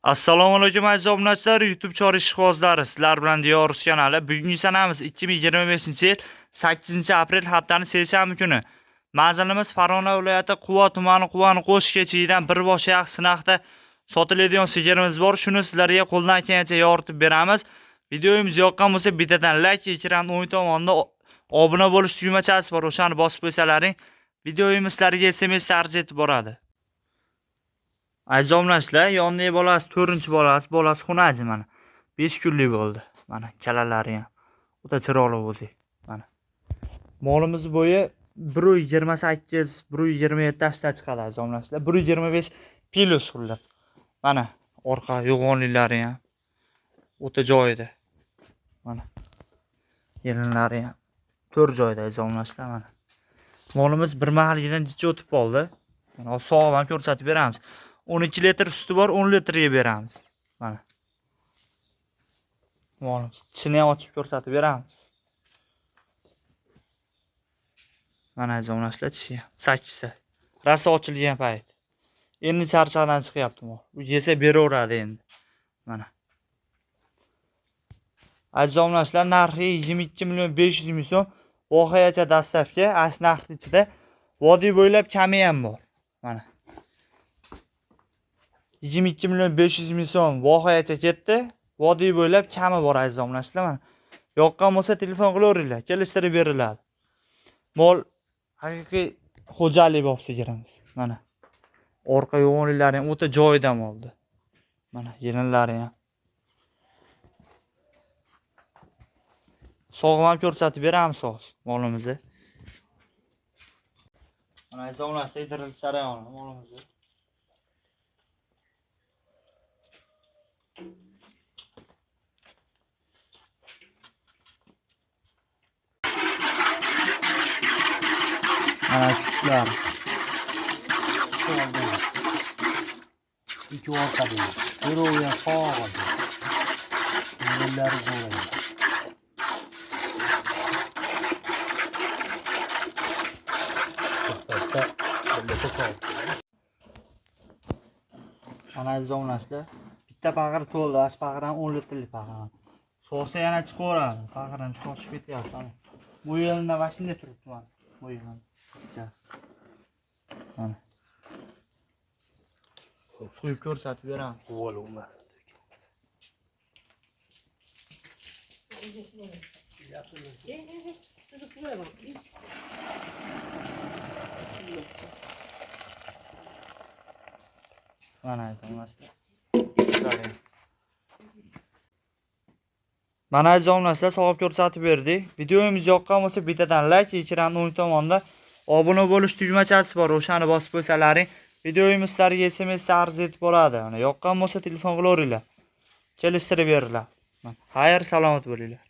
Assalomu alaykum aziz obunachilar, YouTube chor ishqibozlari. Sizlar bilan Diyorus kanali. Bugungi sanamiz 2025-yil 8-aprel haftaning seshanba kuni. Manzilimiz Farg'ona viloyati Quva tumani Quvani qo'sh kechigidan bir bosh yaxshi sinaqda sotiladigan sigirimiz bor. Shuni sizlarga qo'ldan kelgancha yoritib beramiz. Videomiz yoqqan bo'lsa bittadan like, ekran o'ng tomonda obuna bo'lish tugmachasi bor. O'shani bosib qo'ysalaring, videomiz sizlarga SMS tarjih etib boradi. Aziz obunachilar, yonidagi bolasi 4-bolasi xunaji mana. 5 kunlik bo'ldi. Mana kalalari ham. O'ta chiroyli o'zi. Mana. Molimiz bo'yi 1.28, 1.27 tashdan chiqadi aziz obunachilar. 1.25 plus xullas. Mana orqa yo'g'onliklari ham o'ta joyida. Mana. Yelinlari ham 4 joyda aziz obunachilar mana. Molimiz bir mahalligidan jicha o'tib qoldi. Mana sog'ib ham ko'rsatib beramiz. 12 litr suti bor, 10 litrga beramiz. Mana. Molimiz tishini ham ochib ko'rsatib beramiz. Mana aziz obunachilar, tishi ham 8 ta. Rasa ochilgan payt. Endi charchoqdan chiqyapti mol. Bu yesa beraveradi endi. Mana. Aziz obunachilar, narxi 22.500.000 so'm. Voqeacha dastavka, ash narxi ichida vodiy bo'ylab kami ham bor. Mana. 22.500.000 so'm voqeacha ketdi. Vodiy bo'ylab kami bor aziz obunachilar mana. Yoqqan bo'lsa telefon qilaveringlar, kelishtirib beriladi. Mol haqiqiy xo'jalik bo'lib sigiramiz. Mana. Orqa yo'g'onliklari ham o'ta joyida moldi. Mana yelinlari ham. Sog'ib ham ko'rsatib beramiz hozir molimizni. Mana aziz obunachilar, diril jarayoni molimizni. Mana tushlar. İki orta değil. Bir oraya sağa kaldı. Bunları zorlayın. Mana aziz obunachilar, bitta paqir to'ldi. Ash paqirdan 10 litrlik paqir. So'sa yana chiqaveradi. Paqirdan chiqib ketyapti. Bu yilda mashinada turibdi mana. Bu yilda. Mana. Qo'yib ko'rsatib beramiz. Qo'l olmaz. Mana aziz obunachilar. Mana aziz obunachilar, sog'ib ko'rsatib berdik. Videomiz yoqqan bo'lsa bittadan like, ekran o'ng tomonda obuna bo'lish tugmachasi bor. O'shani bosib qo'ysalaring, videomiz sizlarga SMS tarjih etib boradi. Mana yoqqan bo'lsa telefon qilaveringlar. Kelishtirib beriladi. Xayr, salomat bo'linglar.